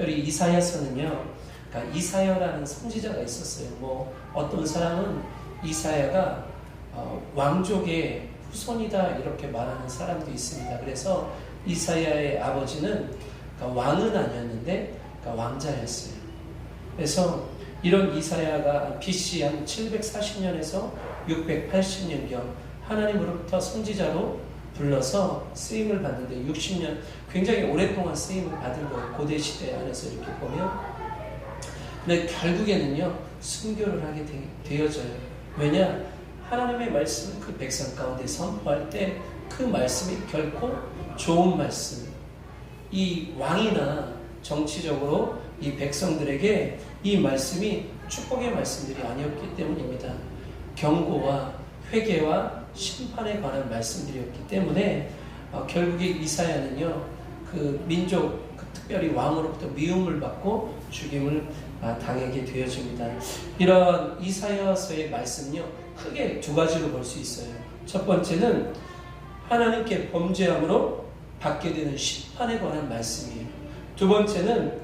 특별히 이사야서는요, 그러니까 이사야라는 선지자가 있었어요. 어떤 사람은 이사야가 왕족의 후손이다 이렇게 말하는 사람도 있습니다. 그래서 이사야의 아버지는 그러니까 왕은 아니었는데 그러니까 왕자였어요. 그래서 이런 이사야가 BC 한 740년에서 680년경 하나님으로부터 선지자로 불러서 쓰임을 받는데 60년 굉장히 오랫동안 쓰임을 받은 거예요. 고대 시대 안에서 이렇게 보면. 근데 결국에는요 순교를 하게 되어져요. 왜냐? 하나님의 말씀을 그 백성 가운데 선포할 때 그 말씀이 결코 좋은 말씀, 이 왕이나 정치적으로 이 백성들에게 이 말씀이 축복의 말씀들이 아니었기 때문입니다. 경고와 회개와 심판에 관한 말씀들이었기 때문에 결국에 이사야는요 그 민족 특별히 왕으로부터 미움을 받고 죽임을 당하게 되어집니다. 이런 이사야서의 말씀은요 크게 두 가지로 볼 수 있어요. 첫 번째는 하나님께 범죄함으로 받게 되는 심판에 관한 말씀이에요. 두 번째는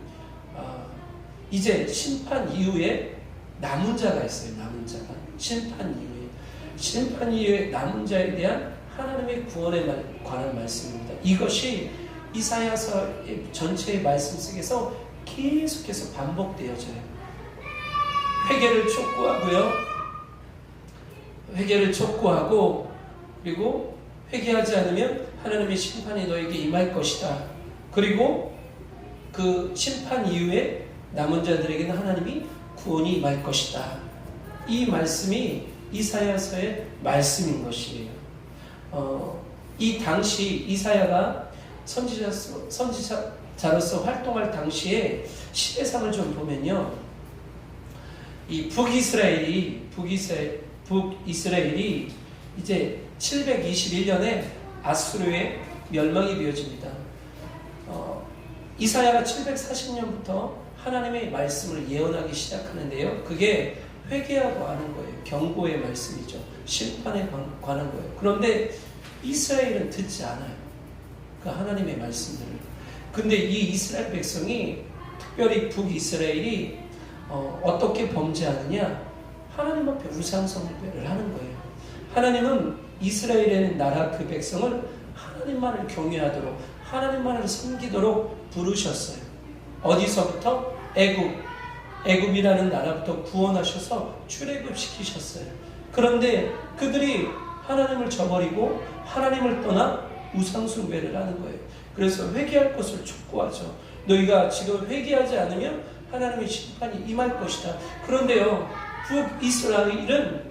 이제 심판 이후에 남은 자가 있어요. 남은 자가 심판 이후에 남은 자에 대한 하나님의 구원에 관한 말씀입니다. 이것이 이사야서 전체의 말씀 속에서 계속해서 반복되어져요. 회개를 촉구하고 그리고 회개하지 않으면 하나님의 심판이 너에게 임할 것이다. 그리고 그 심판 이후에 남은 자들에게는 하나님이 구원이 임할 것이다. 이 말씀이 이사야서의 말씀인 것이에요. 이 당시 이사야가 선지자로서 활동할 당시에 시대상을 좀 보면요, 이 북이스라엘이 이제 721년에 아수르의 멸망이 되어집니다. 이사야가 740년부터 하나님의 말씀을 예언하기 시작하는데요. 그게 회개하고 하는 거예요. 경고의 말씀이죠. 심판에 관한 거예요. 그런데 이스라엘은 듣지 않아요. 그 하나님의 말씀들을. 근데 이 이스라엘 백성이 특별히 북이스라엘이 어떻게 범죄하느냐? 하나님 앞에 우상숭배를 하는 거예요. 하나님은 이스라엘의 나라 그 백성을 하나님만을 경외하도록 하나님만을 섬기도록 부르셨어요. 어디서부터? 애굽이라는 나라부터 구원하셔서 출애굽시키셨어요. 그런데 그들이 하나님을 저버리고 하나님을 떠나 우상숭배를 하는 거예요. 그래서 회개할 것을 촉구하죠. 너희가 지금 회개하지 않으면 하나님의 심판이 임할 것이다. 그런데요, 북이스라엘은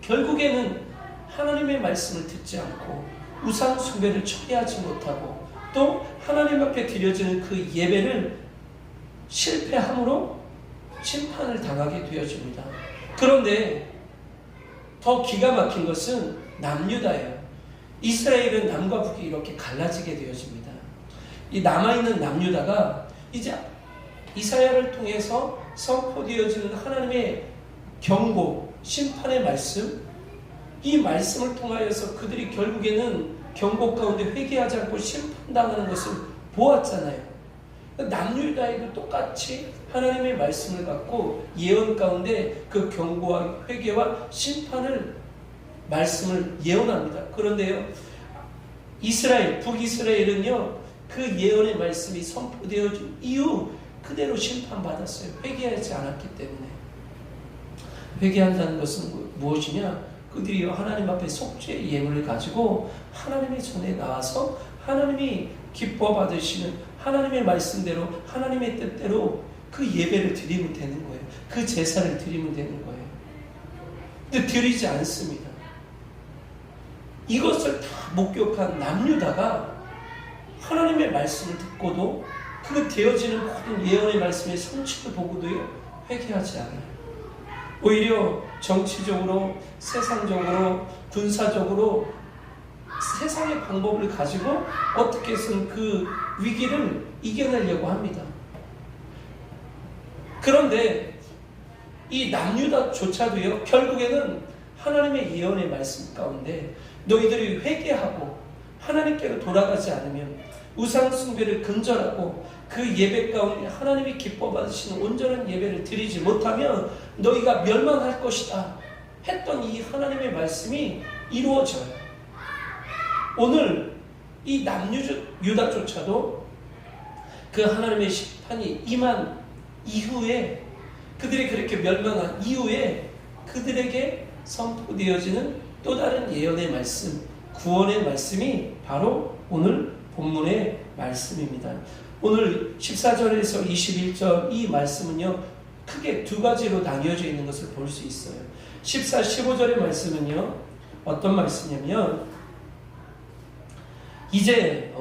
결국에는 하나님의 말씀을 듣지 않고 우상 숭배를 처리하지 못하고 또 하나님 앞에 드려지는 그 예배를 실패함으로 심판을 당하게 되어집니다. 그런데 더 기가 막힌 것은 남유다예요. 이스라엘은 남과 북이 이렇게 갈라지게 되어집니다. 이 남아있는 남유다가 이제 이사야를 통해서 선포되어지는 하나님의 경고, 심판의 말씀, 이 말씀을 통하여서 그들이 결국에는 경고 가운데 회개하지 않고 심판당하는 것을 보았잖아요. 남유다에도 똑같이 하나님의 말씀을 갖고 예언 가운데 그 경고와 회개와 심판을 말씀을 예언합니다. 그런데요, 북이스라엘은요, 그 예언의 말씀이 선포되어진 이후 그대로 심판받았어요. 회개하지 않았기 때문에. 회개한다는 것은 무엇이냐? 그들이 하나님 앞에 속죄의 예물을 가지고 하나님의 전에 나와서 하나님이 기뻐 받으시는 하나님의 말씀대로 하나님의 뜻대로 그 예배를 드리면 되는 거예요. 그 제사를 드리면 되는 거예요. 근데 드리지 않습니다. 이것을 다 목격한 남유다가 하나님의 말씀을 듣고도 그 되어지는 모든 예언의 말씀의 성취를 보고도요, 회개하지 않아요. 오히려 정치적으로, 세상적으로, 군사적으로 세상의 방법을 가지고 어떻게 해서는 그 위기를 이겨내려고 합니다. 그런데 이 남유다조차도요, 결국에는 하나님의 예언의 말씀 가운데 너희들이 회개하고 하나님께로 돌아가지 않으면 우상 숭배를 근절하고 그 예배 가운데 하나님이 기뻐 받으시는 온전한 예배를 드리지 못하면 너희가 멸망할 것이다 했던 이 하나님의 말씀이 이루어져요. 오늘 이 남유다조차도 그 하나님의 심판이 임한 이후에, 그들이 그렇게 멸망한 이후에 그들에게 선포되어지는 또 다른 예언의 말씀, 구원의 말씀이 바로 오늘 본문의 말씀입니다. 오늘 14절에서 21절 이 말씀은요, 크게 두 가지로 나뉘어져 있는 것을 볼 수 있어요. 14, 15절의 말씀은요, 어떤 말씀이냐면, 이제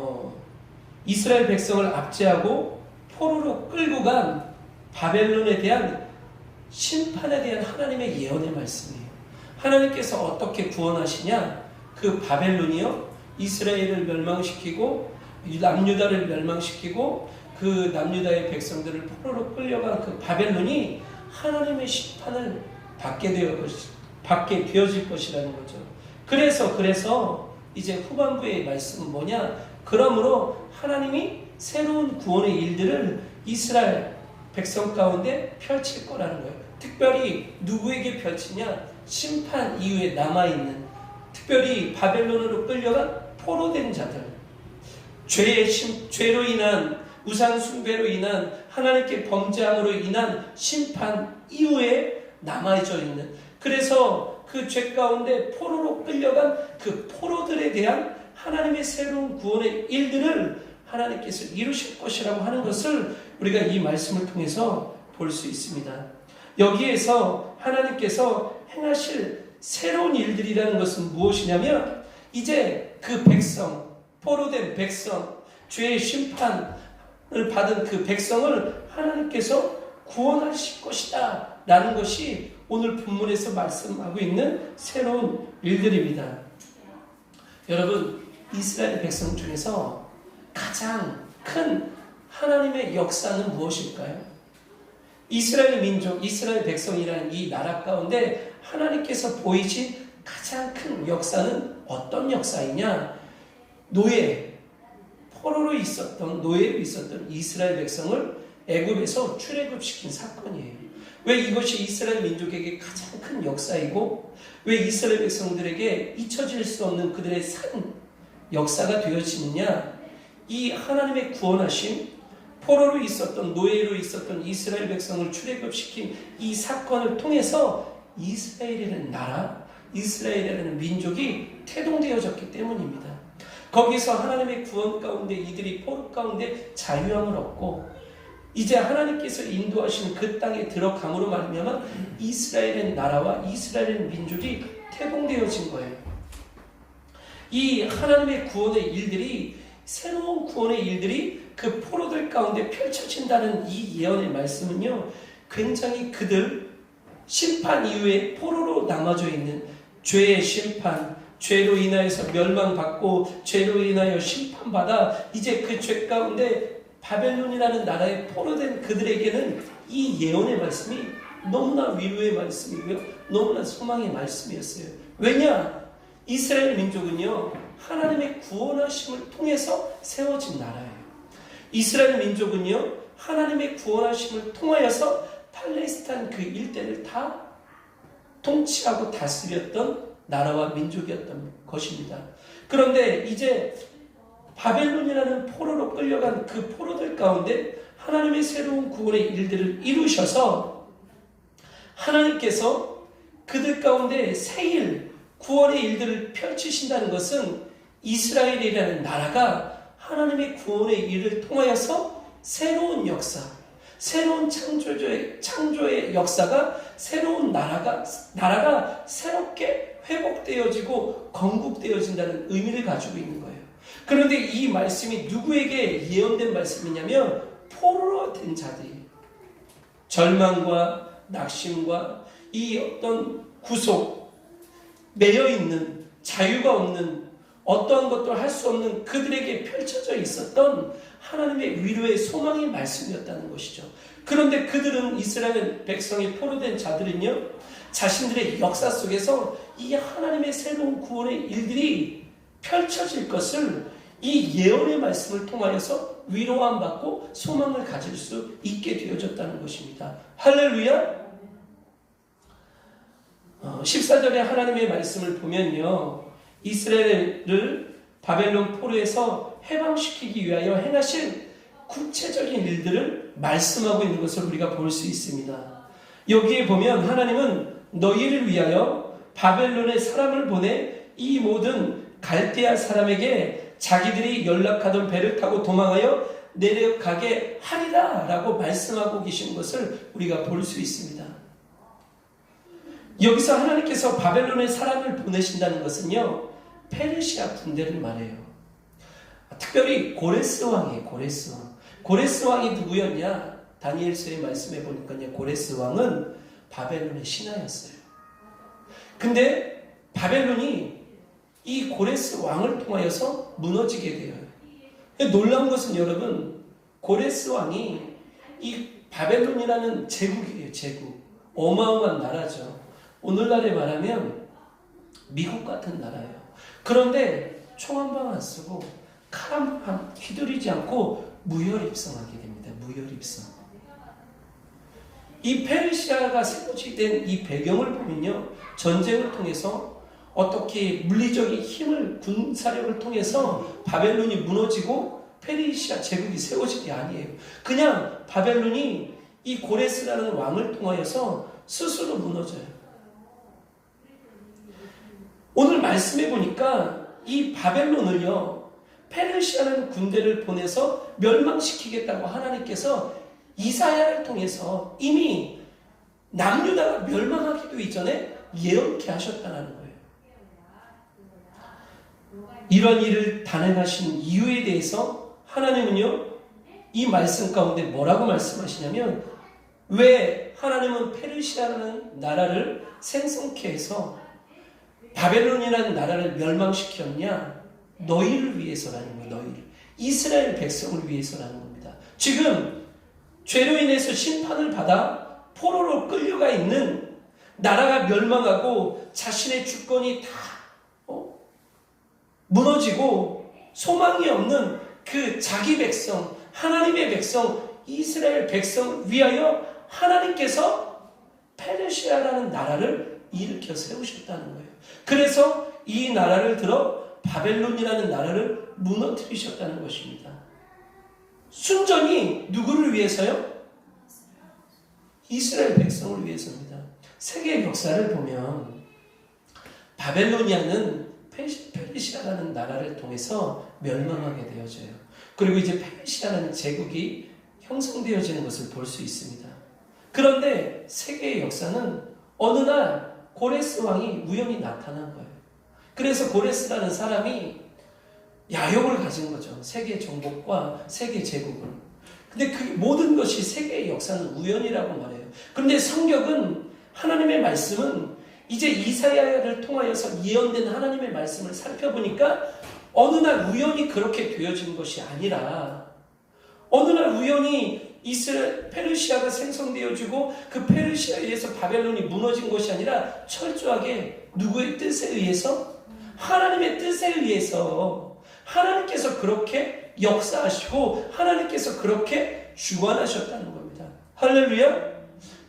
이스라엘 백성을 압제하고 포로로 끌고 간 바벨론에 대한 심판에 대한 하나님의 예언의 말씀이에요. 하나님께서 어떻게 구원하시냐? 그 바벨론이요, 이스라엘을 멸망시키고 남유다를 멸망시키고 그 남유다의 백성들을 포로로 끌려간 그 바벨론이 하나님의 심판을 받게 되어질 것이라는 거죠. 그래서 이제 후반부의 말씀은 뭐냐? 그러므로 하나님이 새로운 구원의 일들을 이스라엘 백성 가운데 펼칠 거라는 거예요. 특별히 누구에게 펼치냐? 심판 이후에 남아있는, 특별히 바벨론으로 끌려간 포로된 자들, 죄로 인한, 우상 숭배로 인한, 하나님께 범죄함으로 인한 심판 이후에 남아져 있는, 그래서 그 죄 가운데 포로로 끌려간 그 포로들에 대한 하나님의 새로운 구원의 일들을 하나님께서 이루실 것이라고 하는 것을 우리가 이 말씀을 통해서 볼 수 있습니다. 여기에서 하나님께서 행하실 새로운 일들이라는 것은 무엇이냐면, 이제 그 백성, 포로된 백성, 죄의 심판을 받은 그 백성을 하나님께서 구원하실 것이다 라는 것이 오늘 본문에서 말씀하고 있는 새로운 일들입니다. 여러분, 이스라엘 백성 중에서 가장 큰 하나님의 역사는 무엇일까요? 이스라엘 민족, 이스라엘 백성이라는 이 나라 가운데 하나님께서 보이신 가장 큰 역사는 어떤 역사이냐? 포로로 있었던, 노예로 있었던 이스라엘 백성을 애굽에서 출애굽시킨 사건이에요. 왜 이것이 이스라엘 민족에게 가장 큰 역사이고, 왜 이스라엘 백성들에게 잊혀질 수 없는 그들의 산 역사가 되어지느냐? 이 하나님의 구원하심, 포로로 있었던, 노예로 있었던 이스라엘 백성을 출애굽시킨 이 사건을 통해서 이스라엘이라는 나라, 이스라엘이라는 민족이 태동되어졌기 때문입니다. 거기서 하나님의 구원 가운데 이들이 포로 가운데 자유함을 얻고, 이제 하나님께서 인도하시는 그 땅에 들어감으로 말미암아 이스라엘의 나라와 이스라엘 민족이 태동되어진 거예요. 이 하나님의 구원의 일들이, 새로운 구원의 일들이 그 포로들 가운데 펼쳐진다는 이 예언의 말씀은요, 굉장히 그들 심판 이후에 포로로 남아져 있는 죄의 심판, 죄로 인하여서 멸망받고 죄로 인하여 심판받아 이제 그 죄 가운데 바벨론이라는 나라에 포로된 그들에게는 이 예언의 말씀이 너무나 위로의 말씀이고요, 너무나 소망의 말씀이었어요. 왜냐? 이스라엘 민족은요, 하나님의 구원하심을 통해서 세워진 나라예요. 이스라엘 민족은요, 하나님의 구원하심을 통하여서 팔레스타인 그 일대를 다 통치하고 다스렸던 나라와 민족이었던 것입니다. 그런데 이제 바벨론이라는 포로로 끌려간 그 포로들 가운데 하나님의 새로운 구원의 일들을 이루셔서 하나님께서 그들 가운데 새일 구원의 일들을 펼치신다는 것은 이스라엘이라는 나라가 하나님의 구원의 일을 통하여서 새로운 역사, 새로운 창조의 역사가, 새로운 나라가 새롭게 회복되어지고 건국되어진다는 의미를 가지고 있는 거예요. 그런데 이 말씀이 누구에게 예언된 말씀이냐면 포로로 된 자들이, 절망과 낙심과 이 어떤 구속, 매여있는, 자유가 없는, 어떠한 것도 할 수 없는 그들에게 펼쳐져 있었던 하나님의 위로의 소망의 말씀이었다는 것이죠. 그런데 그들은, 이스라엘 백성이 포로된 자들은요, 자신들의 역사 속에서 이 하나님의 새로운 구원의 일들이 펼쳐질 것을 이 예언의 말씀을 통하여서 위로함 받고 소망을 가질 수 있게 되어졌다는 것입니다. 할렐루야. 14절에 하나님의 말씀을 보면요, 이스라엘을 바벨론 포로에서 해방시키기 위하여 행하신 구체적인 일들을 말씀하고 있는 것을 우리가 볼 수 있습니다. 여기에 보면 하나님은 너희를 위하여 바벨론에 사람을 보내 이 모든 갈대아 사람에게 자기들이 연락하던 배를 타고 도망하여 내려가게 하리라 라고 말씀하고 계신 것을 우리가 볼 수 있습니다. 여기서 하나님께서 바벨론에 사람을 보내신다는 것은요, 페르시아 군대를 말해요. 특별히 고레스 왕이에요. 고레스 왕. 고레스 왕이 누구였냐? 다니엘서의 말씀해 보니까요, 고레스 왕은 바벨론의 신하였어요. 근데 바벨론이 이 고레스 왕을 통하여서 무너지게 돼요. 놀라운 것은 여러분, 고레스 왕이 이 바벨론이라는 제국이에요. 제국. 어마어마한 나라죠. 오늘날에 말하면 미국 같은 나라예요. 그런데 총 한 방 안 쓰고 칼 한 방 휘두르지 않고 무혈입성하게 됩니다. 무혈입성. 이 페르시아가 세워지된 이 배경을 보면요, 전쟁을 통해서 어떻게 물리적인 힘을, 군사력을 통해서 바벨론이 무너지고 페르시아 제국이 세워진 게 아니에요. 그냥 바벨론이 이 고레스라는 왕을 통하여서 스스로 무너져요. 오늘 말씀해 보니까 이 바벨론을요, 페르시아라는 군대를 보내서 멸망시키겠다고 하나님께서 이사야를 통해서 이미 남유다가 멸망하기도 이전에 예언케 하셨다는 거예요. 이런 일을 단행하신 이유에 대해서 하나님은요, 이 말씀 가운데 뭐라고 말씀하시냐면, 왜 하나님은 페르시아라는 나라를 생성케 해서 바벨론이라는 나라를 멸망시켰냐? 너희를 위해서라는 거예요. 너희를. 이스라엘 백성을 위해서라는 겁니다. 지금 죄로 인해서 심판을 받아 포로로 끌려가 있는, 나라가 멸망하고 자신의 주권이 다 무너지고 소망이 없는 그 자기 백성, 하나님의 백성, 이스라엘 백성을 위하여 하나님께서 페르시아라는 나라를 일으켜 세우셨다는 거예요. 그래서 이 나라를 들어 바벨론이라는 나라를 무너뜨리셨다는 것입니다. 순전히 누구를 위해서요? 이스라엘 백성을 위해서입니다. 세계 역사를 보면 바벨로니아는 페르시아라는 나라를 통해서 멸망하게 되어져요. 그리고 이제 페르시아라는 제국이 형성되어지는 것을 볼 수 있습니다. 그런데 세계의 역사는 어느 날 고레스 왕이 우연히 나타난 거예요. 그래서 고레스라는 사람이 야욕을 가진 거죠. 세계 정복과 세계 제국을. 근데 그 모든 것이 세계의 역사는 우연이라고 말해요. 그런데 성경은, 하나님의 말씀은 이제 이사야를 통하여서 예언된 하나님의 말씀을 살펴보니까 어느 날 우연히 그렇게 되어진 것이 아니라, 어느 날 우연히 페르시아가 생성되어지고 그 페르시아에 의해서 바벨론이 무너진 것이 아니라 철저하게 누구의 뜻에 의해서? 하나님의 뜻에 의해서 하나님께서 그렇게 역사하시고 하나님께서 그렇게 주관하셨다는 겁니다. 할렐루야.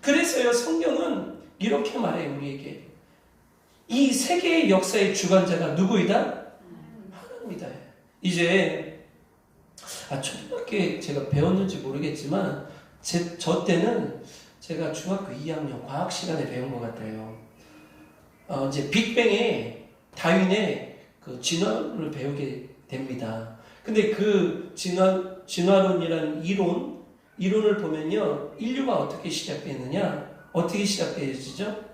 그래서요, 성경은 이렇게 말해요. 우리에게 이 세계의 역사의 주관자가 누구이다? 하나님이다. 이제 초등학교에 제가 배웠는지 모르겠지만 저 때는 제가 중학교 2학년 과학 시간에 배운 것 같아요. 이제 빅뱅의 다윈의 그 진화론을 배우게 됩니다. 근데 그 진화론이라는 이론을 보면요, 인류가 어떻게 시작됐느냐? 어떻게 시작되어지죠?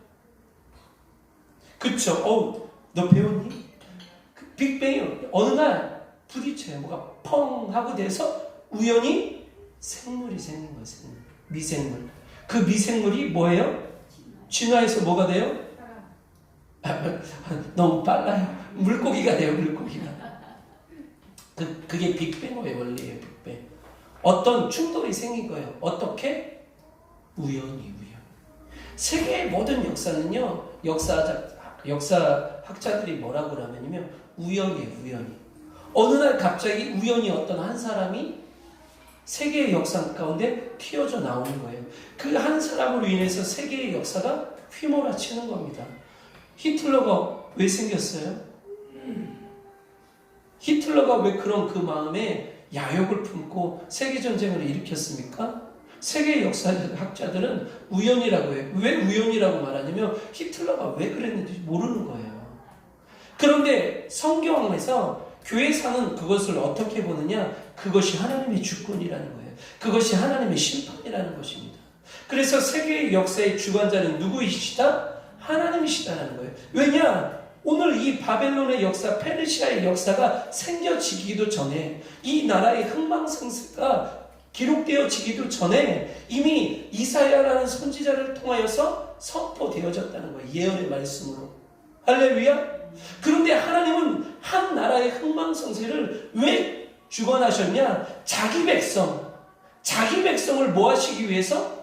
그쵸? 너 배웠니? 그 빅뱅이 어느 날 부딪혀요. 뭐가 펑 하고 돼서 우연히 생물이 생긴 거예요. 미생물. 그 미생물이 뭐예요? 진화해서 뭐가 돼요? 너무 빨라요. 물고기가 돼요. 물고기가. 그게 빅뱅의 원리예요. 빅뱅. 어떤 충돌이 생긴 거예요. 어떻게? 우연히. 세계의 모든 역사는요, 역사학자들이 뭐라고 하면요, 우연이에요. 우연히. 어느 날 갑자기 우연히 어떤 한 사람이 세계의 역사 가운데 튀어져 나오는 거예요. 그 한 사람으로 인해서 세계의 역사가 휘몰아치는 겁니다. 히틀러가 왜 생겼어요? 히틀러가 왜 그런 그 마음에 야욕을 품고 세계전쟁을 일으켰습니까? 세계 역사학자들은 우연이라고 해요. 왜 우연이라고 말하냐면 히틀러가 왜 그랬는지 모르는 거예요. 그런데 성경에서 교회사는 그것을 어떻게 보느냐? 그것이 하나님의 주권이라는 거예요. 그것이 하나님의 심판이라는 것입니다. 그래서 세계의 역사의 주관자는 누구이시다? 하나님이시다는 거예요. 왜냐? 오늘 이 바벨론의 역사, 페르시아의 역사가 생겨지기도 전에, 이 나라의 흥망성쇠가 기록되어지기도 전에 이미 이사야라는 선지자를 통하여서 선포되어졌다는 거예요. 예언의 말씀으로. 할렐루야! 그런데 하나님은 한 나라의 흥망성쇠를 왜 주관하셨냐? 자기 백성을 뭐 하시기 위해서?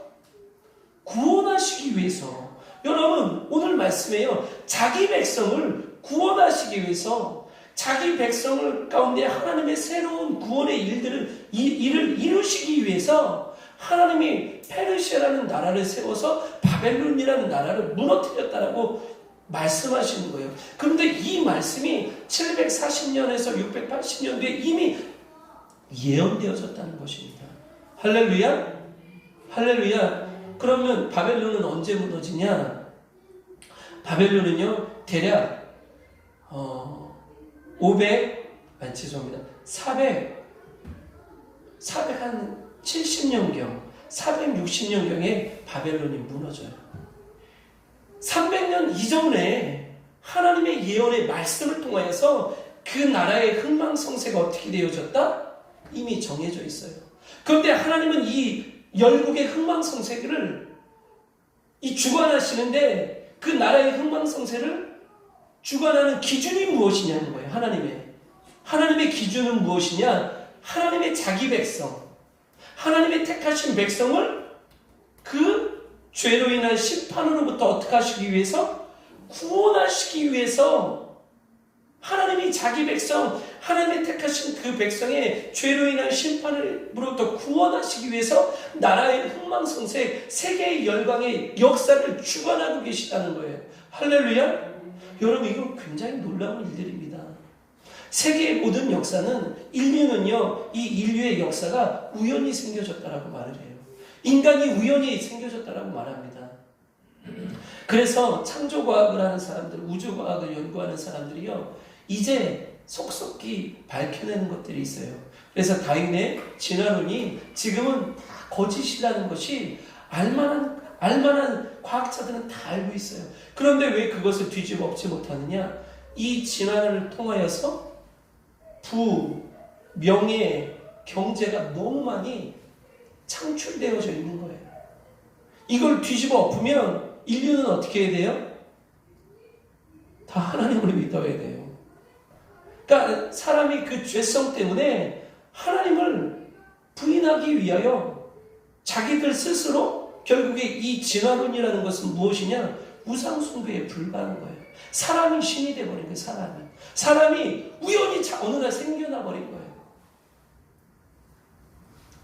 구원하시기 위해서. 여러분, 오늘 말씀에요. 자기 백성을 구원하시기 위해서, 자기 백성을 가운데 하나님의 새로운 구원의 일을 이루시기 위해서 하나님이 페르시아라는 나라를 세워서 바벨론이라는 나라를 무너뜨렸다라고 말씀하시는 거예요. 그런데 이 말씀이 740년에서 680년도에 이미 예언되어졌다는 것입니다. 할렐루야? 할렐루야? 그러면 바벨론은 언제 무너지냐? 바벨론은요, 대략 470년경, 460년경에 바벨론이 무너져요. 300년 이전에 하나님의 예언의 말씀을 통하여서 그 나라의 흥망성쇠가 어떻게 되어졌다? 이미 정해져 있어요. 그런데 하나님은 이 열국의 흥망성쇠를 주관하시는데 그 나라의 흥망성쇠를 주관하는 기준이 무엇이냐는 거예요. 하나님의 기준은 무엇이냐? 하나님의 자기 백성, 하나님의 택하신 백성을 그 죄로 인한 심판으로부터 어떻게 하시기 위해서? 구원하시기 위해서 하나님이 자기 백성, 하나님의 택하신 그 백성의 죄로 인한 심판으로부터 구원하시기 위해서 나라의 흥망성쇠, 세계의 열강의 역사를 주관하고 계시다는 거예요. 할렐루야? 여러분, 이거 굉장히 놀라운 일들입니다. 세계의 모든 역사는, 인류는요, 이 인류의 역사가 우연히 생겨졌다라고 말을 해요. 인간이 우연히 생겨졌다라고 말합니다. 그래서 창조과학을 하는 사람들, 우주과학을 연구하는 사람들이요, 이제 속속히 밝혀내는 것들이 있어요. 그래서 다윈의 진화론이 지금은 다 거짓이라는 것이 알만한 과학자들은 다 알고 있어요. 그런데 왜 그것을 뒤집어 엎지 못하느냐? 이 진화론을 통하여서 부, 명예, 경제가 너무 많이 창출되어져 있는 거예요. 이걸 뒤집어 엎으면 인류는 어떻게 해야 돼요? 다 하나님을 믿어야 돼요. 그러니까 사람이 그 죄성 때문에 하나님을 부인하기 위하여 자기들 스스로 결국에 이 진화론이라는 것은 무엇이냐? 우상숭배에 불과한 거예요. 사람이 신이 되어버린 거예요. 사람이 우연히 어느 날 생겨나 버린 거예요.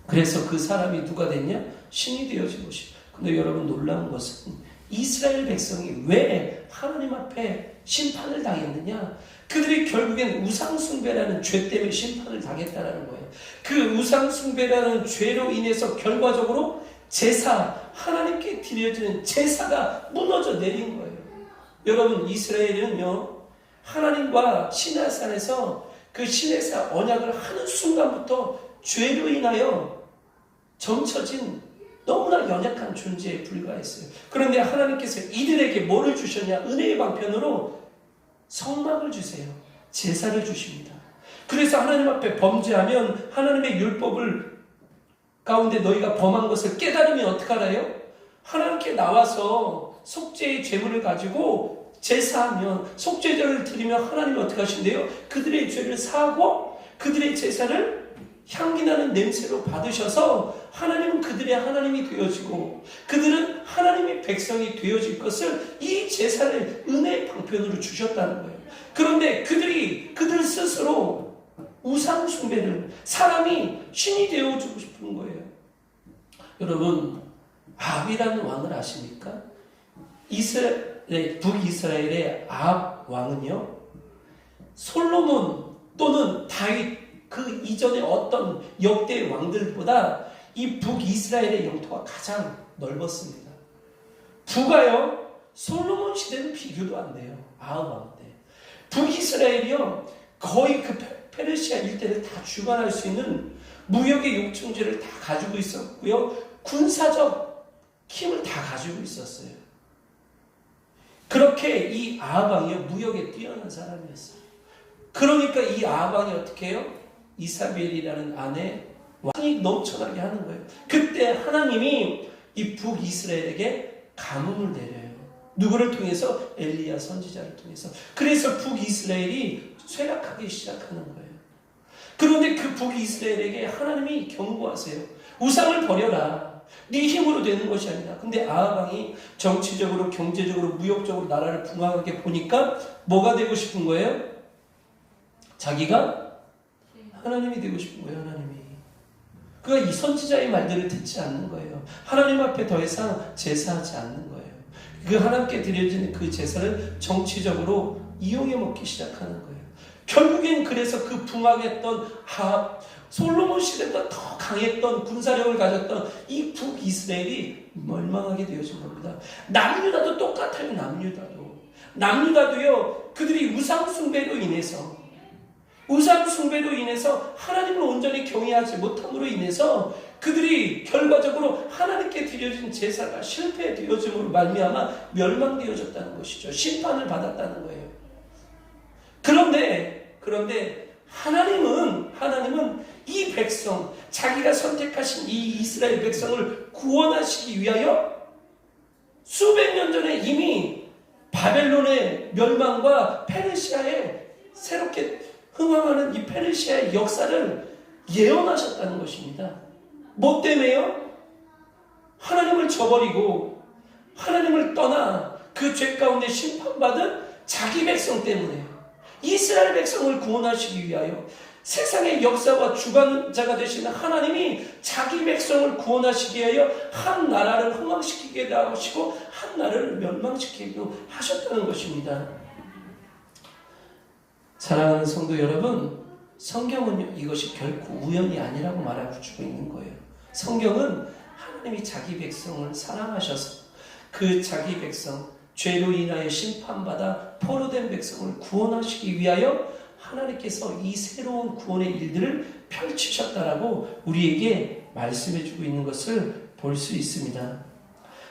그래서 그 사람이 누가 됐냐? 신이 되어진 것이에요. 근데 여러분, 놀라운 것은 이스라엘 백성이 왜 하나님 앞에 심판을 당했느냐? 그들이 결국엔 우상숭배라는 죄 때문에 심판을 당했다는 거예요. 그 우상숭배라는 죄로 인해서 결과적으로 하나님께 드려지는 제사가 무너져 내린 거예요. 여러분, 이스라엘은요, 하나님과 시내산에서 그 시내산 언약을 하는 순간부터 죄로 인하여 점쳐진 너무나 연약한 존재에 불과했어요. 그런데 하나님께서 이들에게 뭐를 주셨냐? 은혜의 방편으로 성막을 주세요. 제사를 주십니다. 그래서 하나님 앞에 범죄하면 하나님의 율법을 가운데 너희가 범한 것을 깨달으면 어떻게 알아요? 하나님께 나와서 속죄의 제물을 가지고 제사하면, 속죄제를 드리면 하나님이 어떻게 하신대요? 그들의 죄를 사하고 그들의 제사를 향기나는 냄새로 받으셔서 하나님은 그들의 하나님이 되어지고 그들은 하나님의 백성이 되어질 것을 이 제사를 은혜의 방편으로 주셨다는 거예요. 그런데 그들 스스로 우상 숭배를, 사람이 신이 되어주고 싶은 거예요. 여러분, 아합이라는 왕을 아십니까? 북이스라엘의 아합 왕은요, 솔로몬 또는 다윗 그 이전의 어떤 역대 왕들보다 이 북이스라엘의 영토가 가장 넓었습니다. 북가요, 솔로몬 시대는 비교도 안 돼요. 아합 왕 때. 북이스라엘이요, 거의 그 페르시아 일대를 다 주관할 수 있는 무역의 요충지를 다 가지고 있었고요. 군사적 힘을 다 가지고 있었어요. 그렇게 이 아합 왕이 무역에 뛰어난 사람이었어요. 그러니까 이 아합 왕이 어떻게 해요? 이사벨이라는 아내 왕이 넘쳐나게 하는 거예요. 그때 하나님이 이 북이스라엘에게 가뭄을 내려요. 누구를 통해서? 엘리야 선지자를 통해서. 그래서 북이스라엘이 쇠락하기 시작하는 거예요. 그런데 그 북이스라엘에게 하나님이 경고하세요. 우상을 버려라. 네 힘으로 되는 것이 아니라. 근데 아합 왕이 정치적으로, 경제적으로, 무역적으로 나라를 붕괴하게 보니까 뭐가 되고 싶은 거예요? 자기가 하나님이 되고 싶은 거예요. 하나님이. 그가 이 선지자의 말들을 듣지 않는 거예요. 하나님 앞에 더 이상 제사하지 않는 거예요. 그 하나님께 드려지는 그 제사를 정치적으로 이용해 먹기 시작하는 거예요. 결국엔 그래서 그 붕괴했던 아합, 솔로몬 시대보다 더 강했던 군사력을 가졌던 이 북이스라엘이 멸망하게 되어진 겁니다. 남유다도 똑같아요. 남유다도요, 그들이 우상 숭배로 인해서 하나님을 온전히 경외하지 못함으로 인해서 그들이 결과적으로 하나님께 드려진 제사가 실패되어짐으로 말미암아 멸망되어졌다는 것이죠. 심판을 받았다는 거예요. 그런데 하나님은 이 백성, 자기가 선택하신 이 이스라엘 백성을 구원하시기 위하여 수백 년 전에 이미 바벨론의 멸망과 페르시아의 새롭게 흥황하는 이 페르시아의 역사를 예언하셨다는 것입니다. 뭐 때문에요? 하나님을 저버리고 하나님을 떠나 그 죄 가운데 심판받은 자기 백성 때문에요. 이스라엘 백성을 구원하시기 위하여 세상의 역사와 주관자가 되시는 하나님이 자기 백성을 구원하시기 위하여 한 나라를 흥왕시키게 하시고 한 나라를 멸망시키기도 하셨다는 것입니다. 사랑하는 성도 여러분, 성경은 이것이 결코 우연이 아니라고 말해주고 있는 거예요. 성경은 하나님이 자기 백성을 사랑하셔서 그 자기 백성, 죄로 인하여 심판받아 포로된 백성을 구원하시기 위하여 하나님께서 이 새로운 구원의 일들을 펼치셨다라고 우리에게 말씀해주고 있는 것을 볼 수 있습니다.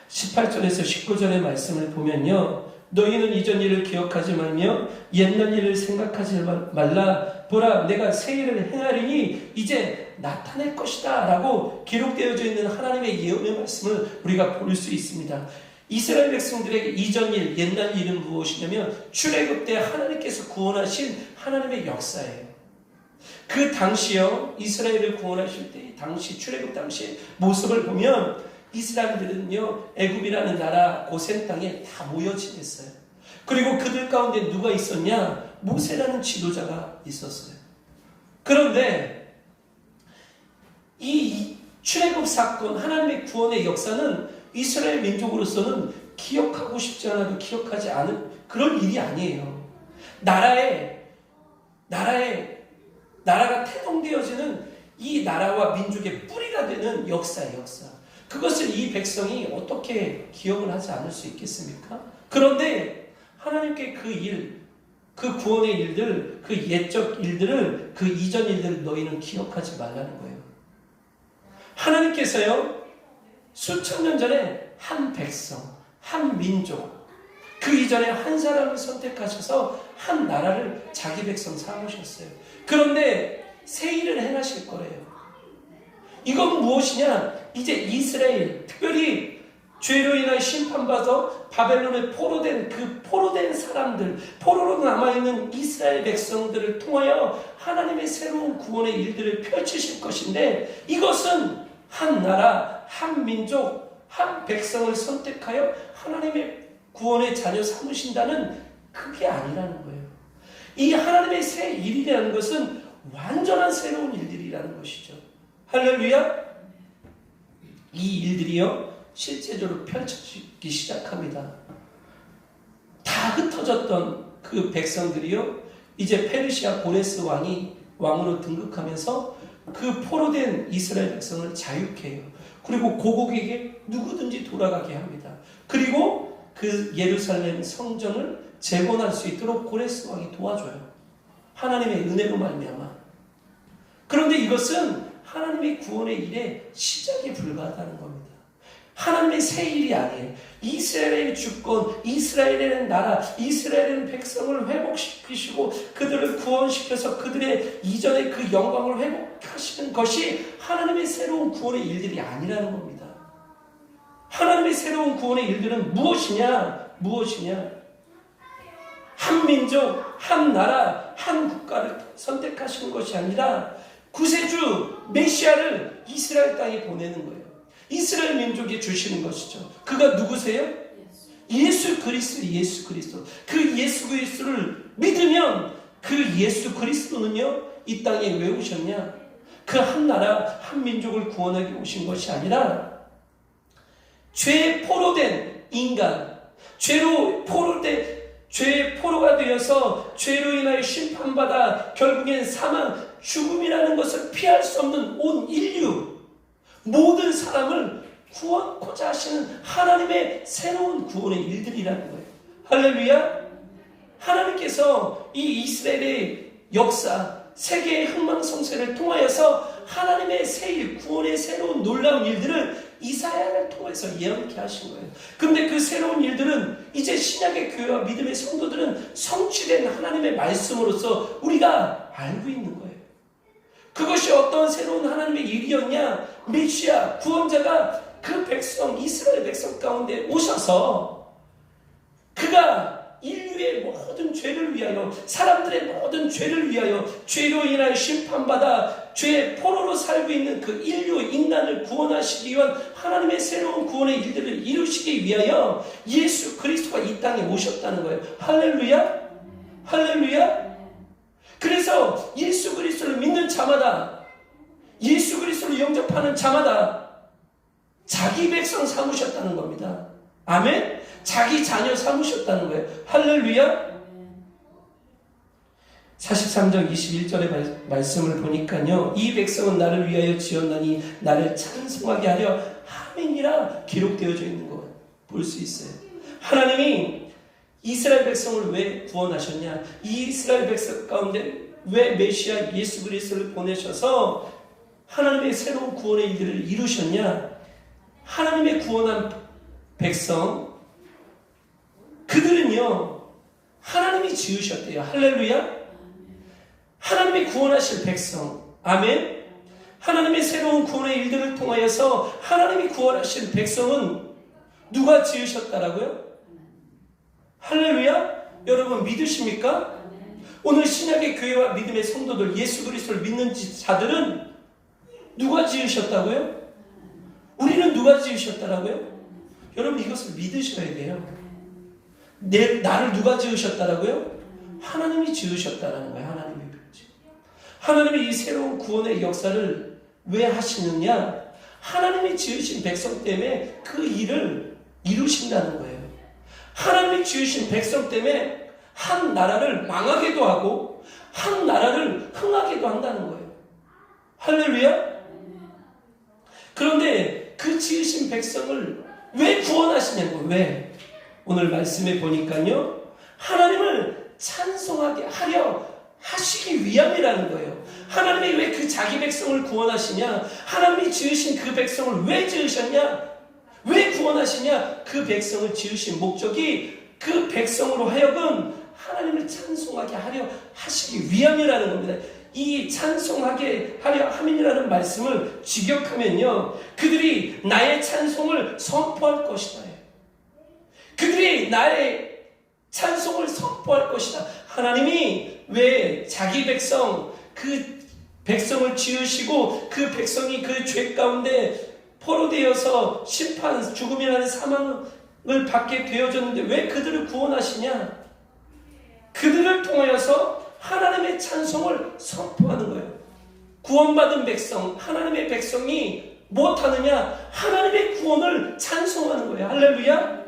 18절에서 19절의 말씀을 보면요, 너희는 이전 일을 기억하지 말며 옛날 일을 생각하지 말라. 보라, 내가 새 일을 행하리니 이제 나타낼 것이다 라고 기록되어져 있는 하나님의 예언의 말씀을 우리가 볼 수 있습니다. 이스라엘 백성들에게 이전 일, 옛날 일은 무엇이냐면 출애굽 때 하나님께서 구원하신 하나님의 역사예요. 그 당시요, 이스라엘을 구원하실 때 당시 출애굽 당시의 모습을 보면 이스라엘들은요, 애굽이라는 나라 고센 땅에 다 모여 지냈어요. 그리고 그들 가운데 누가 있었냐? 모세라는 지도자가 있었어요. 그런데 이 출애굽 사건, 하나님의 구원의 역사는 이스라엘 민족으로서는 기억하고 싶지 않아도 기억하지 않은 그런 일이 아니에요. 나라가 태동되어지는 이 나라와 민족의 뿌리가 되는 역사예요, 역사. 그것을 이 백성이 어떻게 기억을 하지 않을 수 있겠습니까? 그런데 하나님께 그 일, 그 구원의 일들, 그 옛적 일들을, 그 이전 일들을 너희는 기억하지 말라는 거예요. 하나님께서요, 수천 년 전에 한 백성, 한 민족, 그 이전에 한 사람을 선택하셔서 한 나라를 자기 백성 삼으셨어요. 그런데 새 일을 행하실 거래요. 이건 무엇이냐? 이제 이스라엘, 특별히 죄로 인하여 심판받아 바벨론에 포로된 사람들, 포로로 남아있는 이스라엘 백성들을 통하여 하나님의 새로운 구원의 일들을 펼치실 것인데, 이것은 한 나라, 한 민족, 한 백성을 선택하여 하나님의 구원의 자녀 삼으신다는 그게 아니라는 거예요. 이 하나님의 새 일이라는 것은 완전한 새로운 일들이라는 것이죠. 할렐루야. 이 일들이요 실제적으로 펼쳐지기 시작합니다. 다 흩어졌던 그 백성들이요 이제 페르시아 고레스 왕으로 등극하면서 그 포로된 이스라엘 백성을 자유케 해요. 그리고 고국에게 누구든지 돌아가게 합니다. 그리고 그 예루살렘 성전을 재건할 수 있도록 고레스 왕이 도와줘요. 하나님의 은혜로 말미암아. 그런데 이것은 하나님의 구원의 일에 시작에 불과하다는 겁니다. 하나님의 새 일이 아니에요. 이스라엘의 주권, 이스라엘의 나라, 이스라엘의 백성을 회복시키시고 그들을 구원시켜서 그들의 이전의 그 영광을 회복하시는 것이 하나님의 새로운 구원의 일들이 아니라는 겁니다. 하나님의 새로운 구원의 일들은 무엇이냐? 한 민족, 한 나라, 한 국가를 선택하시는 것이 아니라 구세주 메시아를 이스라엘 땅에 보내는 거예요. 이스라엘 민족에 주시는 것이죠. 그가 누구세요? 예수 그리스도. 그 예수 그리스도를 믿으면 그 예수 그리스도는요 이 땅에 왜 오셨냐? 그 한 나라 한 민족을 구원하기 오신 것이 아니라 죄에 포로된 인간, 죄에 포로가 되어서 죄로 인하여 심판받아 결국엔 사망, 죽음이라는 것을 피할 수 없는 온 인류, 모든 사람을 구원코자 하시는 하나님의 새로운 구원의 일들이라는 거예요. 할렐루야. 하나님께서 이 이스라엘의 역사, 세계의 흥망성쇠를 통하여서 하나님의 새 일, 구원의 새로운 놀라운 일들을 이사야를 통해서 예언케 하신 거예요. 근데 그 새로운 일들은 이제 신약의 교회와 믿음의 성도들은 성취된 하나님의 말씀으로서 우리가 알고 있는 거예요. 그것이 어떤 새로운 하나님의 일이었냐? 메시아, 구원자가 그 백성, 이스라엘 백성 가운데 오셔서 그가 인류의 모든 죄를 위하여, 사람들의 모든 죄를 위하여, 죄로 인하여 심판받아 죄의 포로로 살고 있는 그 인류, 인간을 구원하시기 위한 하나님의 새로운 구원의 일들을 이루시기 위하여 예수 그리스도가 이 땅에 오셨다는 거예요. 할렐루야? 할렐루야? 그래서 예수 그리스도를 믿는 자마다, 예수 그리스도를 영접하는 자마다 자기 백성 삼으셨다는 겁니다. 아멘? 자기 자녀 삼으셨다는 거예요. 할렐루야? 43장 21절의 말씀을 보니까요, 이 백성은 나를 위하여 지었나니 나를 찬송하게 하려 함이니라 기록되어져 있는 거 볼 수 있어요. 하나님이 이스라엘 백성을 왜 구원하셨냐? 이 이스라엘 백성 가운데 왜 메시아 예수 그리스도를 보내셔서 하나님의 새로운 구원의 일들을 이루셨냐? 하나님의 구원한 백성, 그들은요 하나님이 지으셨대요. 할렐루야. 하나님이 구원하실 백성, 아멘. 하나님의 새로운 구원의 일들을 통하여서 하나님이 구원하신 백성은 누가 지으셨다라고요? 할렐루야. 여러분 믿으십니까? 오늘 신약의 교회와 믿음의 성도들, 예수 그리스도를 믿는 자들은 누가 지으셨다고요? 우리는 누가 지으셨다라고요? 여러분 이것을 믿으셔야 돼요. 나를 누가 지으셨다라고요? 하나님이 지으셨다라는 거예요. 하나님이. 하나님이 이 새로운 구원의 역사를 왜 하시느냐? 하나님이 지으신 백성 때문에 그 일을 이루신다는 거예요. 하나님이 지으신 백성 때문에 한 나라를 망하게도 하고 한 나라를 흥하게도 한다는 거예요. 할렐루야? 그런데 그 지으신 백성을 왜 구원하시냐고. 왜? 오늘 말씀에 보니까요, 하나님을 찬송하게 하려 하시기 위함이라는 거예요. 하나님이 왜 그 자기 백성을 구원하시냐? 하나님이 지으신 그 백성을 왜 지으셨냐? 왜 구원하시냐? 그 백성을 지으신 목적이 그 백성으로 하여금 하나님을 찬송하게 하려 하시기 위함이라는 겁니다. 이 찬송하게 하려 함이라는 말씀을 직역하면요, 그들이 나의 찬송을 선포할 것이다. 그들이 나의 찬송을 선포할 것이다. 하나님이 왜 자기 백성, 그 백성을 지으시고 그 백성이 그 죄 가운데 포로되어서 심판, 죽음이라는 사망을 받게 되어졌는데 왜 그들을 구원하시냐? 그들을 통하여서 하나님의 찬송을 선포하는 거예요. 구원받은 백성, 하나님의 백성이 무엇하느냐? 하나님의 구원을 찬송하는 거예요. 할렐루야.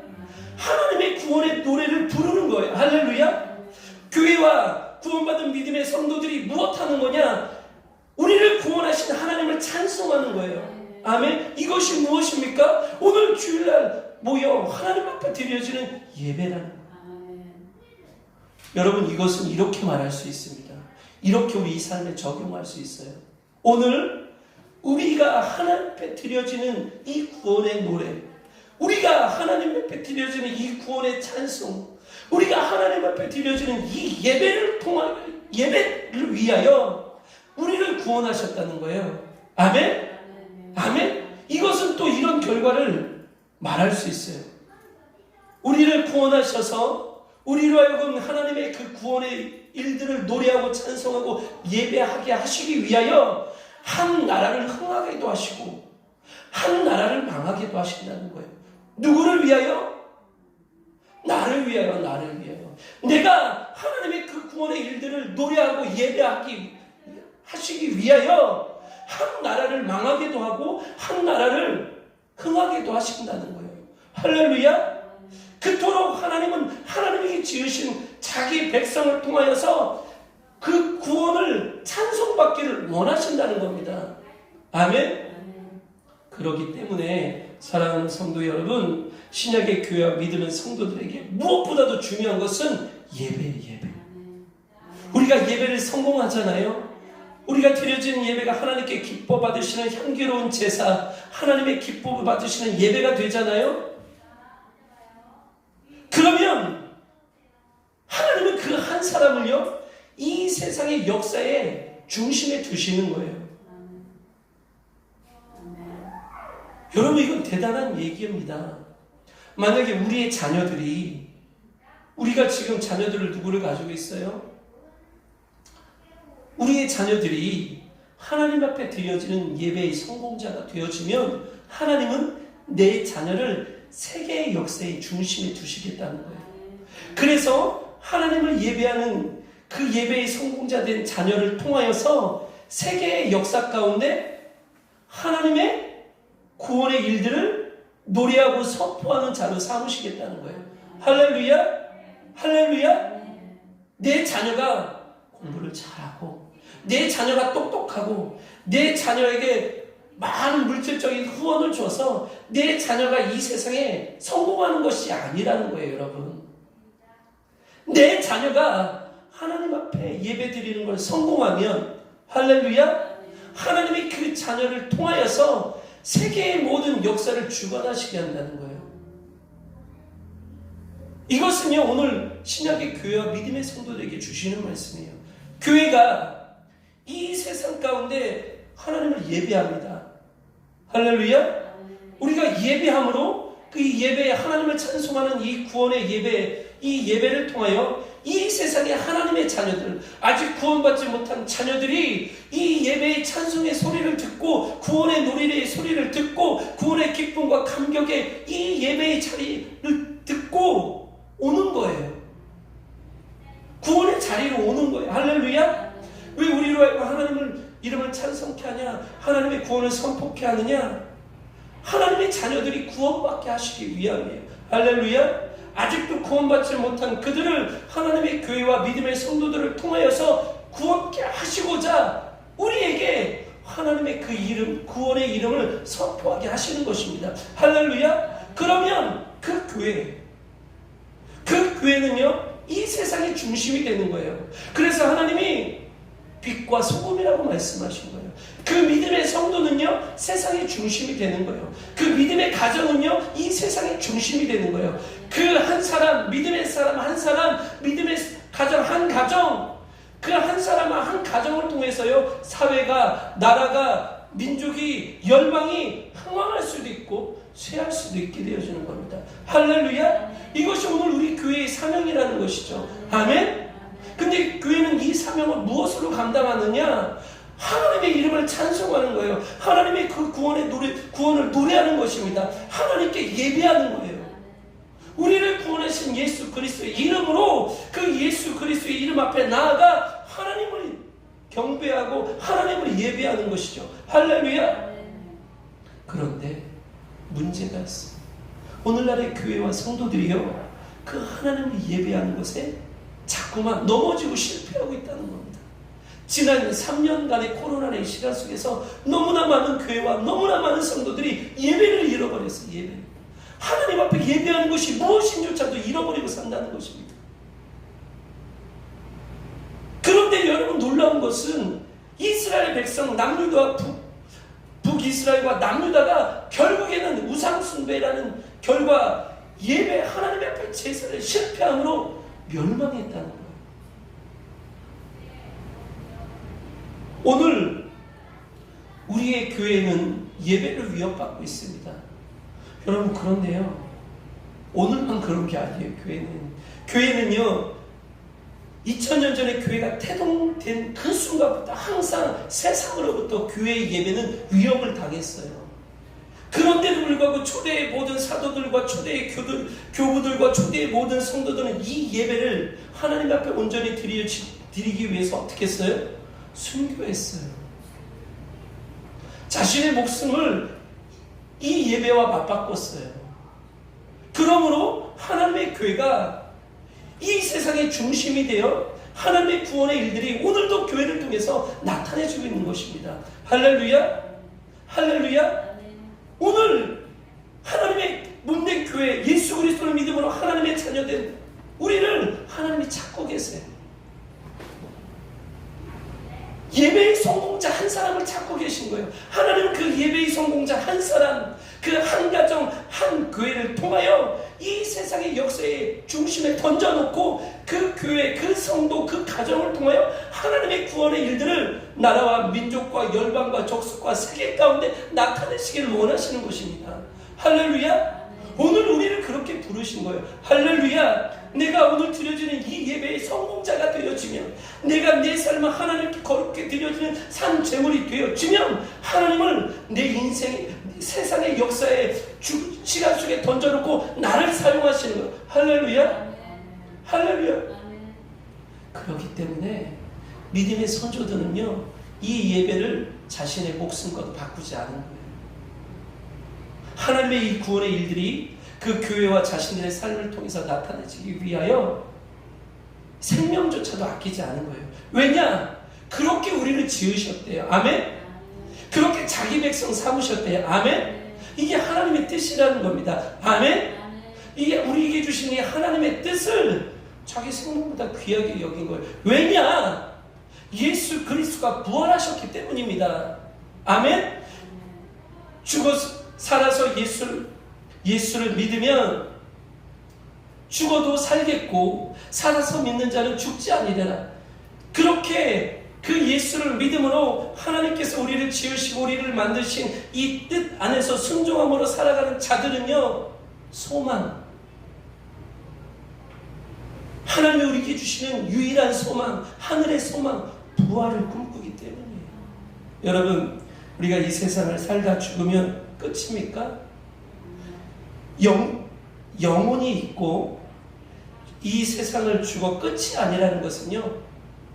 하나님의 구원의 노래를 부르는 거예요. 할렐루야. 교회와 구원받은 믿음의 성도들이 무엇하는 거냐? 우리를 구원하신 하나님을 찬송하는 거예요. 아멘. 이것이 무엇입니까? 오늘 주일날 모여 하나님 앞에 드려지는 예배라는 거예요. 여러분, 이것은 이렇게 말할 수 있습니다. 이렇게 우리 삶에 적용할 수 있어요. 오늘 우리가 하나님 앞에 드려지는 이 구원의 노래, 우리가 하나님 앞에 드려지는 이 구원의 찬송, 우리가 하나님 앞에 드려지는 이 예배를 위하여 우리를 구원하셨다는 거예요. 아멘? 아멘? 이것은 또 이런 결과를 말할 수 있어요. 우리를 구원하셔서 우리로 하여금 하나님의 그 구원의 일들을 노래하고 찬송하고 예배하게 하시기 위하여 한 나라를 흥하게도 하시고 한 나라를 망하게도 하신다는 거예요. 누구를 위하여? 나를 위하여, 나를 위하여. 내가 하나님의 그 구원의 일들을 노래하고 하시기 위하여 한 나라를 망하게도 하고 한 나라를 흥하게도 하신다는 거예요. 할렐루야. 그토록 하나님은 하나님이 지으신 자기 백성을 통하여서 그 구원을 찬송받기를 원하신다는 겁니다. 아멘. 그렇기 때문에 사랑하는 성도 여러분, 신약의 교회와 믿음의 성도들에게 무엇보다도 중요한 것은 예배. 우리가 예배를 성공하잖아요. 우리가 드려지는 예배가 하나님께 기뻐 받으시는 향기로운 제사, 하나님의 기쁨을 받으시는 예배가 되잖아요. 그러면 하나님은 그 한 사람을요, 이 세상의 역사의 중심에 두시는 거예요. 여러분, 이건 대단한 얘기입니다. 만약에 우리의 자녀들이, 우리가 지금 자녀들을 누구를 가지고 있어요? 우리의 자녀들이 하나님 앞에 드려지는 예배의 성공자가 되어지면 하나님은 내 자녀를 세계의 역사의 중심에 두시겠다는 거예요. 그래서 하나님을 예배하는 그 예배의 성공자 된 자녀를 통하여서 세계의 역사 가운데 하나님의 구원의 일들을 노래하고 선포하는 자로 삼으시겠다는 거예요. 할렐루야. 할렐루야. 내 자녀가 공부를 잘하고 내 자녀가 똑똑하고 내 자녀에게 많은 물질적인 후원을 줘서 내 자녀가 이 세상에 성공하는 것이 아니라는 거예요. 여러분, 내 자녀가 하나님 앞에 예배 드리는 걸 성공하면, 할렐루야, 하나님이 그 자녀를 통하여서 세계의 모든 역사를 주관하시게 한다는 거예요. 이것은요, 오늘 신약의 교회와 믿음의 성도들에게 주시는 말씀이에요. 교회가 이 세상 가운데 하나님을 예배합니다. 할렐루야. 우리가 예배함으로 그 예배에 하나님을 찬송하는 이 구원의 예배, 이 예배를 통하여 이 세상의 하나님의 자녀들, 아직 구원받지 못한 자녀들이 이 예배의 찬송의 소리를 듣고 구원의 노래의 소리를 듣고 구원의 기쁨과 감격의 이 예배의 자리를 듣고 오는 거예요. 구원의 자리로 오는 거예요. 할렐루야. 왜 우리로 하나님을 이름을 찬송케 하냐? 하나님의 구원을 선포케 하느냐? 하나님의 자녀들이 구원받게 하시기 위함이에요. 할렐루야. 아직도 구원받지 못한 그들을 하나님의 교회와 믿음의 성도들을 통하여서 구원케 하시고자 우리에게 하나님의 그 이름, 구원의 이름을 선포하게 하시는 것입니다. 할렐루야. 그러면 그 교회는요, 이 세상의 중심이 되는 거예요. 그래서 하나님이 빛과 소금이라고 말씀하신 거예요. 그 믿음의 성도는요, 세상의 중심이 되는 거예요. 그 믿음의 가정은요, 이 세상의 중심이 되는 거예요. 그 한 사람, 믿음의 사람 한 사람, 믿음의 가정 한 가정, 그 한 사람 한 가정을 통해서요, 사회가, 나라가, 민족이, 열방이 흥왕할 수도 있고 쇠할 수도 있게 되어지는 겁니다. 할렐루야. 이것이 오늘 우리 교회의 사명이라는 것이죠. 아멘. 근데 교회는 이 사명을 무엇으로 감당하느냐? 하나님의 이름을 찬송하는 거예요. 하나님의 그 구원을 노래하는 것입니다. 하나님께 예배하는 거예요. 우리를 구원하신 예수 그리스도의 이름으로 그 예수 그리스도의 이름 앞에 나아가 하나님을 경배하고 하나님을 예배하는 것이죠. 할렐루야. 그런데 문제가 있어요. 오늘날의 교회와 성도들이요, 그 하나님을 예배하는 것에 자꾸만 넘어지고 실패하고 있다는 겁니다. 지난 3년간의 코로나의 시간 속에서 너무나 많은 교회와 너무나 많은 성도들이 예배를 잃어버렸어요. 예배. 하나님 앞에 예배하는 것이 무엇인조차도 잃어버리고 산다는 것입니다. 그런데 여러분, 놀라운 것은 이스라엘 백성 남유다와 북이스라엘과 남유다가 결국에는 우상숭배라는 결과 예배 하나님 앞에 제사를 실패함으로 멸망했다는 거예요. 오늘 우리의 교회는 예배를 위협받고 있습니다. 여러분, 그런데요, 오늘만 그런 게 아니에요. 교회는요 2000년 전에 교회가 태동된 그 순간부터 항상 세상으로부터 교회의 예배는 위협을 당했어요. 그런데도 불구하고 초대의 모든 사도들과 초대의 교부들과 초대의 모든 성도들은 이 예배를 하나님 앞에 온전히 드리기 위해서 어떻게 했어요? 순교했어요. 자신의 목숨을 이 예배와 맞바꿨어요. 그러므로 하나님의 교회가 이 세상의 중심이 되어 하나님의 구원의 일들이 오늘도 교회를 통해서 나타내주고 있는 것입니다. 할렐루야. 할렐루야. 오늘 하나님의 몸된 교회, 예수 그리스도를 믿음으로 하나님의 자녀된 우리를 하나님이 찾고 계세요. 예배의 성공자 한 사람을 찾고 계신 거예요. 하나님은 그 예배의 성공자 한 사람, 그 한 가정, 한 교회를 통하여 이 세상의 역사의 중심에 던져놓고 그 교회, 그 성도, 그 가정을 통하여 하나님의 구원의 일들을 나라와 민족과 열방과 족속과 세계 가운데 나타내시기를 원하시는 것입니다. 할렐루야. 오늘 우리를 그렇게 부르신 거예요. 할렐루야. 내가 오늘 드려지는 이 예배의 성공자가 되어지면, 내가 내 삶을 하나님께 거룩게 드려지는 산 제물이 되어지면 하나님을 내 인생 세상의 역사의 시간 속에 던져놓고 나를 사용하시는 거예요. 할렐루야. 할렐루야. 그렇기 때문에 믿음의 선조들은요, 이 예배를 자신의 목숨과도 바꾸지 않은 거예요. 하나님의 이 구원의 일들이 그 교회와 자신들의 삶을 통해서 나타내지기 위하여 생명조차도 아끼지 않은 거예요. 왜냐? 그렇게 우리를 지으셨대요. 아멘? 그렇게 자기 백성 삼으셨대요. 아멘? 이게 하나님의 뜻이라는 겁니다. 아멘? 이게 우리에게 주신 이 하나님의 뜻을 자기 생명보다 귀하게 여긴 거예요. 왜냐? 예수 그리스도가 부활하셨기 때문입니다. 아멘? 죽어서 살아서 예수를 믿으면 죽어도 살겠고 살아서 믿는 자는 죽지 아니하리라. 그렇게 그 예수를 믿음으로 하나님께서 우리를 지으시고 우리를 만드신 이 뜻 안에서 순종함으로 살아가는 자들은요, 소망, 하나님이 우리에게 주시는 유일한 소망, 하늘의 소망, 부활을 꿈꾸기 때문이에요. 여러분, 우리가 이 세상을 살다 죽으면 끝입니까? 영혼이 있고 이 세상을 죽어 끝이 아니라는 것은요,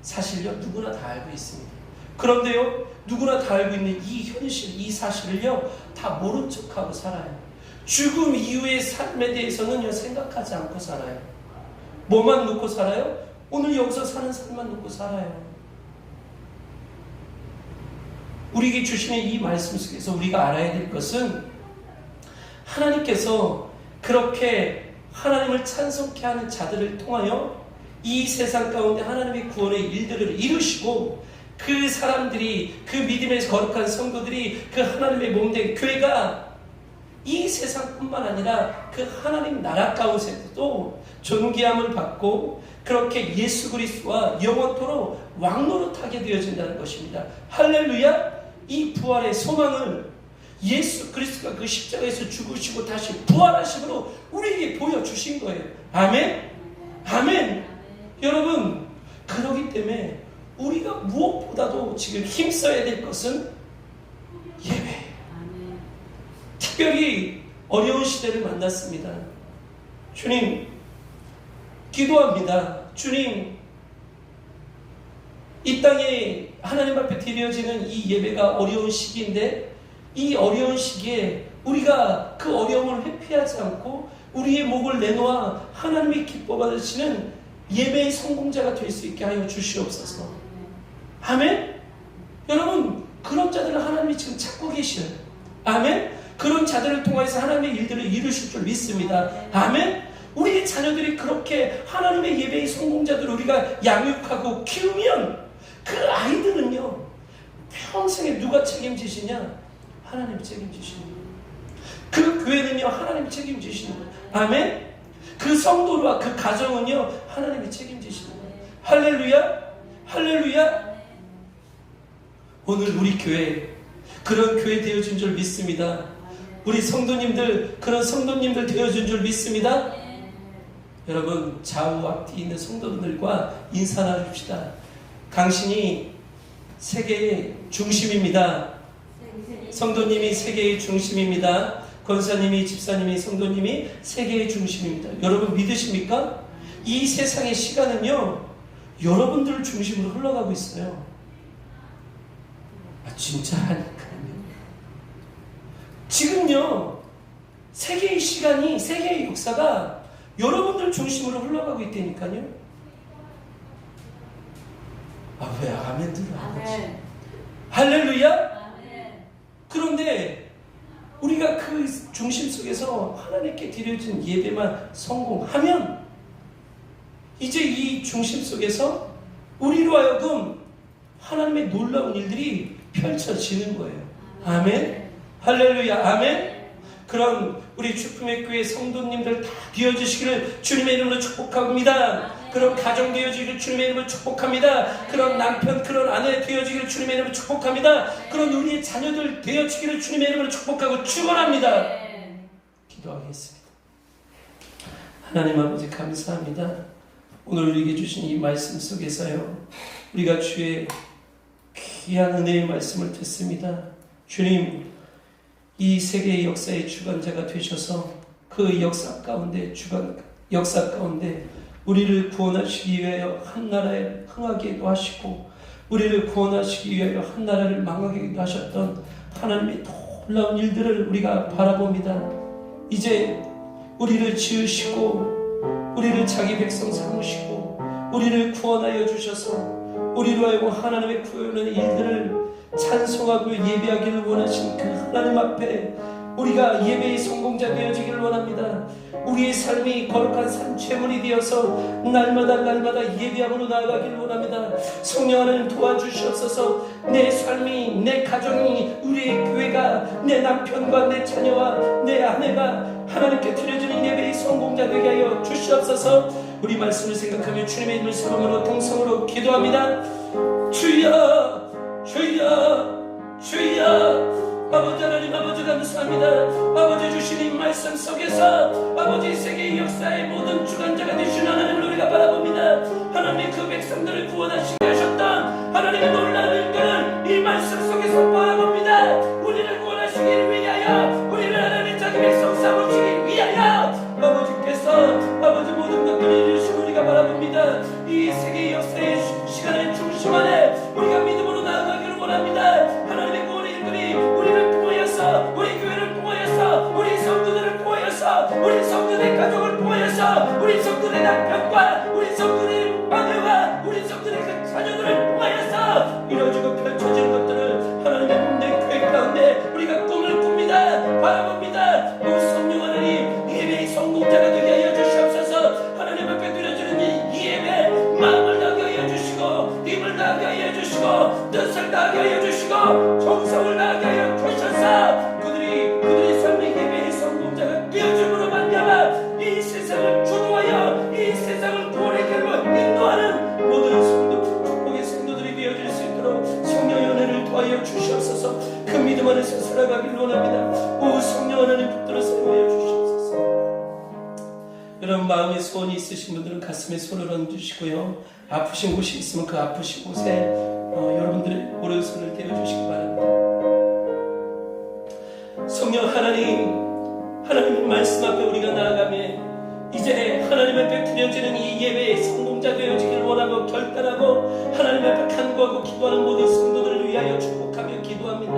사실요 누구나 다 알고 있습니다. 그런데요, 누구나 다 알고 있는 이 현실, 이 사실을요 다 모른 척하고 살아요. 죽음 이후의 삶에 대해서는요 생각하지 않고 살아요. 뭐만 놓고 살아요? 오늘 여기서 사는 삶만 놓고 살아요. 우리에게 주시는 이 말씀 속에서 우리가 알아야 될 것은, 하나님께서 그렇게 하나님을 찬송케 하는 자들을 통하여 이 세상 가운데 하나님의 구원의 일들을 이루시고, 그 사람들이, 그 믿음의 거룩한 성도들이, 그 하나님의 몸된 교회가 이 세상뿐만 아니라 그 하나님 나라 가운데서도 존귀함을 받고 그렇게 예수 그리스도와 영원토록 왕노릇하게 되어진다는 것입니다. 할렐루야. 이 부활의 소망을 예수 그리스도가 그 십자가에서 죽으시고 다시 부활하심으로 우리에게 보여주신 거예요. 아멘? 아멘. 여러분, 그러기 때문에 우리가 무엇보다도 지금 힘써야 될 것은 예배. 특별히 어려운 시대를 만났습니다. 주님, 기도합니다. 주님, 이 땅에 하나님 앞에 드려지는 이 예배가 어려운 시기인데, 이 어려운 시기에 우리가 그 어려움을 회피하지 않고 우리의 목을 내놓아 하나님이 기뻐 받으시는 예배의 성공자가 될 수 있게 하여 주시옵소서. 아멘. 여러분, 그런 자들을 하나님이 지금 찾고 계셔요. 아멘. 그런 자들을 통해서 하나님의 일들을 이루실 줄 믿습니다. 아멘. 우리의 자녀들이 그렇게 하나님의 예배의 성공자들을 우리가 양육하고 키우면 그 아이들은요, 평생에 누가 책임지시냐? 하나님이 책임지시는 거예요. 그 교회는요, 하나님이 책임지시는 거예요. 아멘. 그 성도와 그 가정은요, 하나님이 책임지시는 거예요. 할렐루야. 할렐루야. 오늘 우리 교회 그런 교회 되어준 줄 믿습니다. 우리 성도님들 그런 성도님들 되어준 줄 믿습니다. 여러분, 좌우 앞뒤 있는 성도들과 인사 나눕시다. 당신이 세계의 중심입니다. 성도님이 세계의 중심입니다. 권사님이, 집사님이, 성도님이 세계의 중심입니다. 여러분 믿으십니까? 이 세상의 시간은요, 여러분들 중심으로 흘러가고 있어요. 진짜 하니까요. 지금요, 세계의 시간이, 세계의 역사가 여러분들 중심으로 흘러가고 있다니까요. 왜 아멘들을 안 하지? 할렐루야? 아멘. 그런데 우리가 그 중심 속에서 하나님께 드려진 예배만 성공하면 이제 이 중심 속에서 우리로 하여금 하나님의 놀라운 일들이 펼쳐지는 거예요. 아멘. 할렐루야. 아멘. 그런 우리 주품의 교회 성도님들 다 되어주시기를 주님의 이름으로 축복합니다. 그런 가정 되어지기를 주님의 이름으로 축복합니다. 그런 남편, 그런 아내 되어지기를 주님의 이름으로 축복합니다. 그런 우리의 자녀들 되어지기를 주님의 이름으로 축복하고 축원합니다. 기도하겠습니다. 하나님 아버지 감사합니다. 오늘 우리에게 주신 이 말씀 속에서요, 우리가 주의 귀한 은혜의 말씀을 듣습니다. 주님, 이 세계의 역사의 주관자가 되셔서 그 역사 가운데 우리를 구원하시기 위하여 한 나라에 흥하게도 하시고 우리를 구원하시기 위하여 한 나라를 망하게도 하셨던 하나님의 놀라운 일들을 우리가 바라봅니다. 이제 우리를 지으시고 우리를 자기 백성 삼으시고 우리를 구원하여 주셔서 우리로 하여금 하나님의 구원의 일들을 찬송하고 예배하기를 원하신 그 하나님 앞에 우리가 예배의 성공자 되어지기를 원합니다. 우리의 삶이 거룩한 삶 제물이 되어서 날마다 예배함으로 나아가기를 원합니다. 성령 하나님 도와주시옵소서. 내 삶이, 내 가정이, 우리의 교회가, 내 남편과 내 자녀와 내 아내가 하나님께 드려지는 예배의 성공자 되게 하여 주시옵소서. 우리 말씀을 생각하며 주님의 이름을 세움으로 동성으로 기도합니다. 주여, 주여, 주여. 아버지 하나님, 아버지 감사합니다. 아버지 주신 이 말씀 속에서 아버지 세계의 역사의 모든 주관자가 되신 하나님을 우리가 바라봅니다. 하나님 그 백성들을 구원하시게 하셨던 하나님의 놀라운 일들을 이 말씀 속에서 바라봅니다. 우리를 구원하시기를 위하여, 우리를 하나님 자기 백성 삼으시기 위하여 아버지께서 아버지 모든 것들을 이루시고 우리가 바라봅니다. 이 세계의 역사의 시간의 중심 안에 우리가 믿음으로 나아가기를 원합니다. 하나님의 구원의 일들이 우리를 통하여서, 우리 교회를 통하여서, 우리 성도들을 통하여서, 우리 성도들의 가족을 통하여서, 우리 성도들의 남편과 우리 성도들의 아내와 우리 성도들의 그 자녀들을 통하여서 이루어지고 펼쳐지는 것들을 하나님의 내 교회 가운데 우리가 꿈을 꿉니다. 바라봅니다. 오 성령 하나님, 예배의 성공자가 되게 하여 주시옵소서. 하나님 앞에 드려지는 이 예배 마음을 나게 하여 주시고, 힘을 나게 하여 주시고, 뜻을 나게 하여 주시고, 정성을 나게 하여 주셔서 그들이 삶의 예배의 성공자가 되어줌으로 말미암아 이 세상을 주도하여 이 세상을 구원의 길로 인도하는 모든 성도, 축복의 성도들이 되어질 수 있도록 성령의 은혜를 도하여 주시옵소서. 그 믿음 안에서 살아가기를 원합니다. 오 성령 하나님 붙들어 세워여 주시옵소서. 여러분 마음에 소원이 있으신 분들은 가슴에 손을 얹으시고요. 아프신 곳이 있으면 그 아프신 곳에 여러분들의 오른손을 대어주시기 바랍니다. 성령 하나님, 하나님의 말씀 앞에 우리가 나아가며 이 이제 하나님 앞에 드려지는 이 예배의 성공자 되어지기를 원하고 결단하고 하나님 앞에 간구하고 기도하는 모든 성도들을 위하여 축복하며 기도합니다.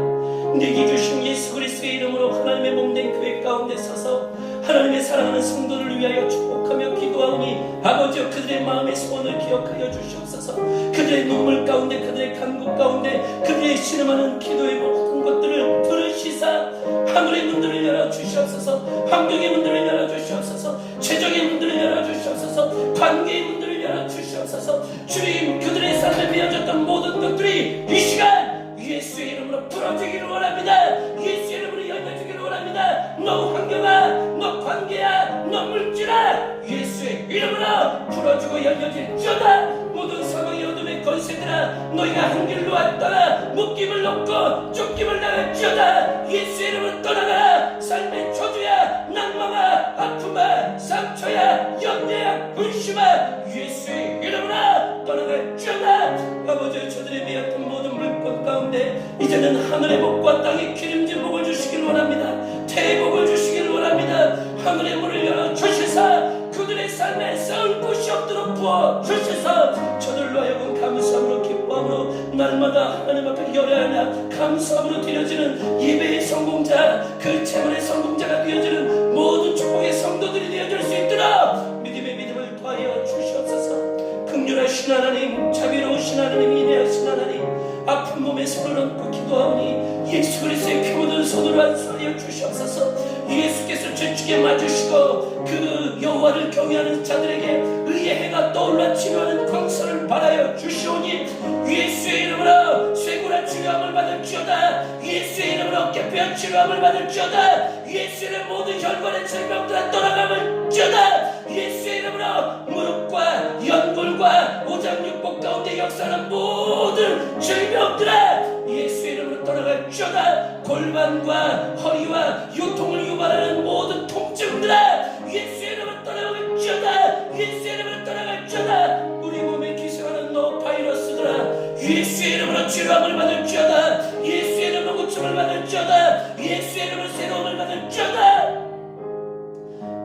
내게 주신 예수 그리스도의 이름으로 하나님의 몸된 교회 가운데 서서 하나님의 사랑하는 성도를 위하여 축복하며 기도하오니 아버지여 그들의 마음의 소원을 기억하여 주시옵소서. 그들의 눈물 가운데 그들의 간구 가운데 그들의 신음하는 기도의 모든 것들을 들으시사 하늘의 문들을 열어주시옵소서. 환경의 문들을 열어주시옵소서. 재정의 문들을 열어주시옵소서. 관계의 문들을 열어주시옵소서. 주님 그들의 삶에 비어졌던 모든 것들이 이 시간 예수의 이름으로 풀어지기를 원합니다. 예수의 이름으로 열려지기를 원합니다. 너 환경아, 너 관계야, 너 물질아, 예수의 이름으로 풀어주고 열려질지어다. 모든 상황의 어둠의 권세들아, 너희가 한 길로 왔다가 묶임을 놓고 쫓김을 당할지어다. 예수의 이름으로 떠나가라. 삶의 저주야, 낭망아, 아픔아, 상처야, 염려야, 불심아, 예수의 이름으로 떠나갈지어다. 아버지 저들의 미약한 모든 물건 가운데 이제는 하늘의 복과 땅의 기름진 복을 주시길 원합니다. 대복을 주시길 원합니다. 하늘의 문을 열어주시사 그들의 삶에 썩을 곳이 없도록 부어주시사 저들로 하여금 감사함으로 기뻐함으로 날마다 하나님 앞에 열애하나 감사함으로 드려지는 예배의 성공자 그 채물의 성공자가 되어지는 모든 축복의 성도들이 되어질 수 있도록 믿음의 믿음을 더하여 주시옵소서. 긍휼하신 하나님, 자비로우신 하나님, 인내하신 하나님, 아픈 몸에 손을 얹고 기도하오니 예수 그리스도의 피 묻은 손으로 안수하여 주시옵소서. 예수께서 저축에 맞으시고 그 여호와를 경외하는 자들에게 의의 해가 떠올라 치료하는 광선을 바라여 주시오니 예수의 이름으로 쇠고라 치료함을 받을지어다. 예수의 이름으로 어깨뼈 치료함을 받을지어다. 예수의 이름 모든 혈관의 질병들아 떠나감을지어다. 예수의 이름으로 무릎과 연골과 오장육부 가운데 역사하는 모든 질병들아 예수의 이름으로 떠나갈지어다. 골반과 허리와 요통을 유발하는 모든 통증들아 예수의 이름으로 떠나갈지어다. 예수의 이름으로 떠나갈지어다. 우리 몸에 기생하는 너 바이러스들아 예수의 이름으로 치료함을 받을지어다. 예수의 이름으로 고침을 받을지어다. 예수의 이름으로 새로움을 받을지어다.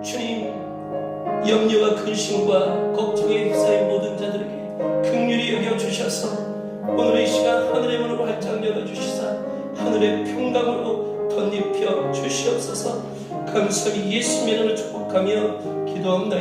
주님 염려와 근심과 걱정에 휩싸인 모든 자들에게 긍휼히 여겨주셔서 오늘 이 시간 하늘의 문으로 활짝 열어주시사 하늘의 평강으로 덧입혀 주시옵소서. 감사히 예수님의 이름을 축복하며 기도합니다.